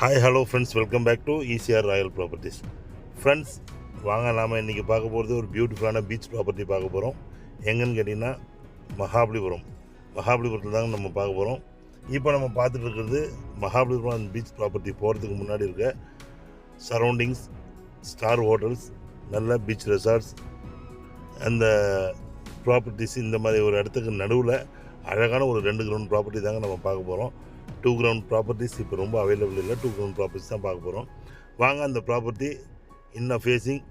Hi hello friends, welcome back to ECR Royal Properties. Friends, வாங்க நாம் இன்றைக்கி பார்க்க போகிறது ஒரு பியூட்டிஃபுல்லான பீச் ப்ராப்பர்ட்டி பார்க்க போகிறோம். எங்கன்னு கேட்டிங்கன்னா மகாபலிபுரத்தில் தாங்க நம்ம பார்க்க போகிறோம். இப்போ நம்ம பார்த்துட்டு இருக்கிறது மகாபலிபுரம் அந்த பீச் ப்ராப்பர்ட்டி போகிறதுக்கு முன்னாடி இருக்க சரௌண்டிங்ஸ், ஸ்டார் ஹோட்டல்ஸ், நல்ல பீச் ரெசார்ட்ஸ், அந்த ப்ராப்பர்ட்டிஸ் இந்த மாதிரி ஒரு இடத்துக்கு நடுவில் அழகான ஒரு 2 கிரவுண்ட் ப்ராப்பர்ட்டி தாங்க நம்ம பார்க்க போகிறோம். 2 கிரவுண்ட் ப்ராப்பர்ட்டிஸ் இப்போ ரொம்ப அவைலபிள் இல்லை. 2 கிரவுண்ட் ப்ராப்பர்ட்டிஸ் தான் பார்க்க போகிறோம். வாங்க அந்த ப்ராப்பர்ட்டி என்ன ஃபேஸிங்,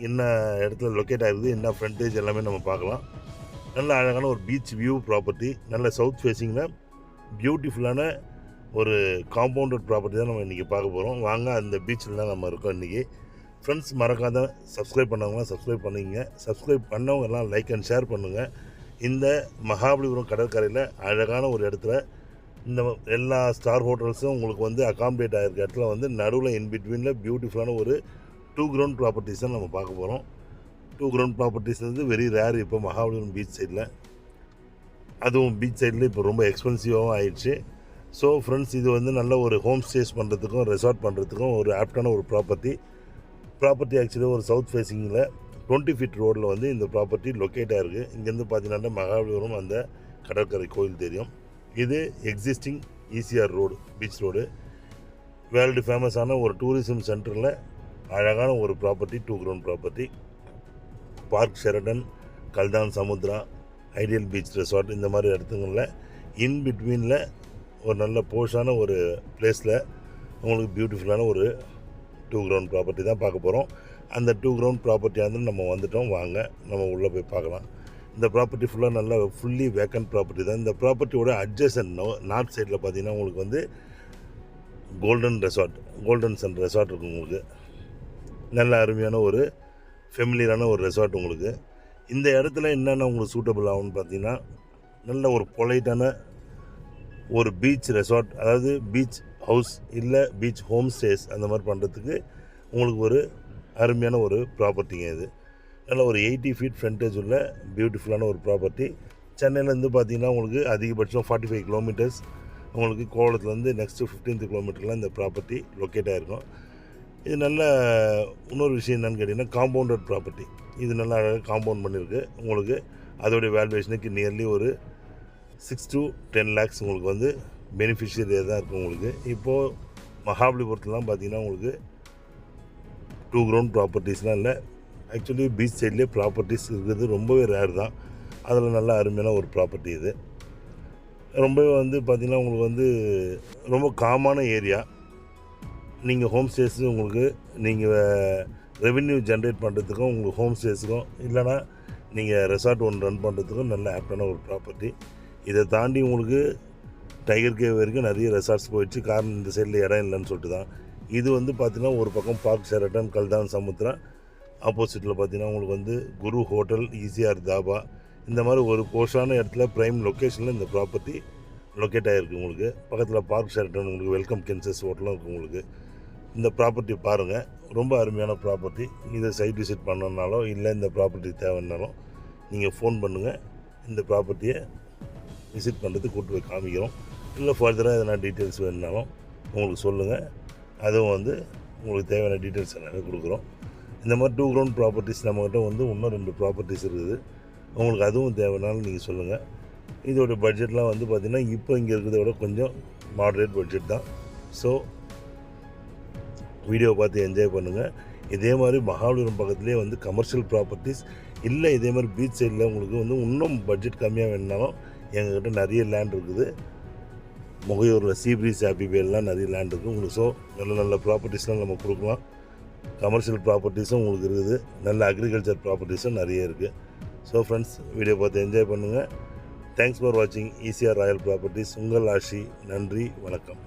என்ன இடத்துல லொக்கேட் ஆகிருக்குது, என்ன ஃப்ரண்டேஜ் எல்லாமே நம்ம பார்க்கலாம். நல்ல அழகான ஒரு பீச் வியூ ப்ராப்பர்ட்டி, நல்ல சவுத் ஃபேஸிங்கில் பியூட்டிஃபுல்லான ஒரு காம்பவுண்டட் ப்ராப்பர்ட்டி தான் நம்ம இன்றைக்கி பார்க்க போகிறோம். வாங்க அந்த பீச்சில் தான் நம்ம இருக்கோம் இன்றைக்கி. ஃப்ரெண்ட்ஸ், மறக்காத சப்ஸ்கிரைப் பண்ணவங்களாம் சப்ஸ்கிரைப் பண்ணிங்க. சப்ஸ்கிரைப் பண்ணவங்க எல்லாம் லைக் அண்ட் ஷேர் பண்ணுங்கள். இந்த மகாபலிபுரம் கடற்கரையில் அழகான ஒரு இடத்துல இந்த எல்லா ஸ்டார் ஹோட்டல்ஸும் உங்களுக்கு வந்து அகாமடேட் ஆகிருக்க இடத்துல வந்து நடுவில் இன்பிட்வீனில் பியூட்டிஃபுல்லான ஒரு 2 கிரவுண்ட் ப்ராப்பர்ட்டிஸ் தான் நம்ம பார்க்க போகிறோம். 2 கிரவுண்ட் ப்ராப்பர்ட்டிஸ் வந்து வெரி ரேர் இப்போ மகாபலிபுரம் பீச் சைடில். அதுவும் பீச் சைடில் இப்போ ரொம்ப எக்ஸ்பென்சிவாகவும் ஆயிடுச்சு. ஸோ ஃப்ரெண்ட்ஸ், இது வந்து நல்ல ஒரு ஹோம் ஸ்டேஸ் பண்ணுறதுக்கும் ரெசார்ட் பண்ணுறதுக்கும் ஒரு ஆப்டான ஒரு ப்ராப்பர்ட்டி ஆக்சுவலி ஒரு சவுத் ஃபேஸிங்கில் 20 ஃபீட் ரோடில் வந்து இந்த ப்ராப்பர்ட்டி லொக்கேட் ஆகிருக்கு. இங்கேருந்து பார்த்தீங்கன்னா மகாபலிபுரம் அந்த கடற்கரை கோயில் தெரியும். இது existing ECR road, beach road, world ஃபேமஸான ஒரு டூரிசம் சென்டரில் அழகான ஒரு property, 2 ground property. Park Sheraton, Kaldan Samudra, Ideal Beach Resort இந்த மாதிரி இடத்துங்களில் இன்பிட்வீனில் ஒரு நல்ல போஷான ஒரு பிளேஸில் உங்களுக்கு பியூட்டிஃபுல்லான ஒரு 2 கிரவுண்ட் ப்ராப்பர்ட்டி தான் பார்க்க போகிறோம். அந்த 2 கிரவுண்ட் ப்ராப்பர்ட்டியாவது நம்ம வந்துட்டோம். வாங்க நம்ம உள்ளே போய் பார்க்கலாம். இந்த ப்ராப்பர்ட்டி ஃபுல்லாக நல்லா ஃபுல்லி வேக்கன்ட் ப்ராப்பர்ட்டி தான். இந்த ப்ராப்பர்ட்டியோட அட்ஜசன்ட் நார்த் சைடில் பார்த்தீங்கன்னா உங்களுக்கு வந்து கோல்டன் சன் ரெசார்ட் இருக்குது. உங்களுக்கு நல்ல அருமையான ஒரு ஃபெமிலியரான ஒரு ரெசார்ட். உங்களுக்கு இந்த இடத்துல என்னென்ன உங்களுக்கு சூட்டபிள் ஆகும்னு பார்த்தீங்கன்னா, நல்ல ஒரு பொலைட்டான ஒரு பீச் ரெசார்ட், அதாவது பீச் ஹவுஸ் இல்லை பீச் ஹோம் ஸ்டேஸ் அந்த மாதிரி பண்ணுறதுக்கு உங்களுக்கு ஒரு அருமையான ஒரு ப்ராப்பர்ட்டிங்க. இது நல்ல ஒரு 80 ஃபீட் ஃப்ரண்டேஜ் உள்ள பியூட்டிஃபுல்லான ஒரு ப்ராப்பர்ட்டி. சென்னையிலேருந்து பார்த்தீங்கன்னா உங்களுக்கு அதிகபட்சம் 45 கிலோமீட்டர்ஸ், உங்களுக்கு கோவளத்துலேருந்து நெக்ஸ்ட்டு 15th கிலோமீட்டரில் இந்த ப்ராப்பர்ட்டி லொக்கேட் ஆகிருக்கும். இது நல்ல இன்னொரு விஷயம் என்னென்னு கேட்டிங்கன்னா, காம்பவுண்டட் ப்ராப்பர்ட்டி. இது நல்லா அழகாக காம்பவுண்ட் பண்ணியிருக்கு. உங்களுக்கு அதோடைய வேல்யூவேஷனுக்கு நியர்லி ஒரு 6 to 10 lakhs உங்களுக்கு வந்து பெனிஃபிஷியரியாக தான் இருக்கும். உங்களுக்கு இப்போது மகாபலிபுரத்துலாம் பார்த்தீங்கன்னா உங்களுக்கு 2 கிரவுண்ட் ப்ராப்பர்ட்டிஸ்லாம் இல்லை. ஆக்சுவலி பீச் சைட்லேயே ப்ராப்பர்ட்டிஸ் இருக்கிறது ரொம்பவே ரேர் தான். அதில் நல்ல அருமையான ஒரு ப்ராப்பர்ட்டி இது. ரொம்பவே வந்து பார்த்திங்கன்னா உங்களுக்கு வந்து ரொம்ப காமான ஏரியா. நீங்கள் ஹோம் ஸ்டேஸு உங்களுக்கு நீங்கள் ரெவென்யூ ஜென்ரேட் பண்ணுறதுக்கும் உங்களுக்கு ஹோம் ஸ்டேஸுக்கும் இல்லைனா நீங்கள் ரெசார்ட் ஒன்று ரன் பண்ணுறதுக்கும் நல்ல ஆப்டான ஒரு ப்ராப்பர்ட்டி. இதை தாண்டி உங்களுக்கு டைகர் கேவ் வரைக்கும் நிறைய ரெசார்ட்ஸ் போயிடுச்சு. காரணம் இந்த சைடில் இடம் இல்லைன்னு சொல்லிட்டு தான். இது வந்து பார்த்திங்கன்னா ஒரு பக்கம் பார்க் ஷெரட்டன், கல்தான் சமுத்ரா, ஆப்போசிட்டில் பார்த்தீங்கன்னா உங்களுக்கு வந்து குரு ஹோட்டல், ஈசிஆர் தாபா, இந்த மாதிரி ஒரு போஷான இடத்துல ப்ரைம் லொக்கேஷனில் இந்த ப்ராப்பர்ட்டி லொக்கேட் ஆகிருக்கு. உங்களுக்கு பக்கத்தில் பார்க் ஷெரட்டன், உங்களுக்கு வெல்கம் கென்சஸ் ஹோட்டலும் இருக்குது. உங்களுக்கு இந்த ப்ராப்பர்ட்டி பாருங்கள், ரொம்ப அருமையான ப்ராப்பர்ட்டி. இதை சைட் விசிட் பண்ணனாலோ இல்லை இந்த ப்ராப்பர்ட்டி தேவைன்னாலும் நீங்கள் ஃபோன் பண்ணுங்கள். இந்த ப்ராப்பர்ட்டியை விசிட் பண்ணுறதுக்கு கூப்பிட்டு போய் காமிக்கிறோம். இல்லை ஃபர்தராக எதனா டீட்டெயில்ஸ் வேணுனாலும் உங்களுக்கு சொல்லுங்கள். அதுவும் வந்து உங்களுக்கு தேவையான டீட்டெயில்ஸ் எல்லாமே கொடுக்குறோம். இந்த மாதிரி 2 கிரவுண்ட் ப்ராப்பர்ட்டிஸ் நம்மகிட்ட வந்து இன்னும் 2 ப்ராப்பர்ட்டிஸ் இருக்குது. உங்களுக்கு அதுவும் தேவைனாலும் நீங்கள் சொல்லுங்கள். இதோட பட்ஜெட்லாம் வந்து பார்த்திங்கன்னா இப்போ இங்கே இருக்கிறத விட கொஞ்சம் மாடரேட் பட்ஜெட் தான். ஸோ வீடியோ பார்த்து என்ஜாய் பண்ணுங்கள். இதே மாதிரி மகாபலிபுரம் பக்கத்துலேயே வந்து கமர்ஷியல் ப்ராப்பர்ட்டிஸ் இல்லை இதே மாதிரி பீச் சைடில் உங்களுக்கு வந்து இன்னும் பட்ஜெட் கம்மியாக வேணுனாலும் எங்ககிட்ட நிறைய லேண்ட் இருக்குது. முகையூரில் சீப்ரீஸ் ஹாப்பிபேலாம் நிறைய லேண்ட் இருக்குது உங்களுக்கு. ஸோ நல்ல ப்ராப்பர்ட்டிஸ்லாம் நம்ம கொடுக்கலாம். கமர்ஷியல் ப்ராப்பர்ட்டிஸும் உங்களுக்கு இருக்குது. நல்ல அக்ரிகல்ச்சர் ப்ராப்பர்ட்டிஸும் நிறைய இருக்குது. ஸோ ஃப்ரெண்ட்ஸ், வீடியோ பார்த்து என்ஜாய் பண்ணுங்கள். தேங்க்ஸ் ஃபார் வாட்சிங் ஈசிஆர் ராயல் ப்ராப்பர்ட்டிஸ். உங்கள் ஆஷி. நன்றி, வணக்கம்.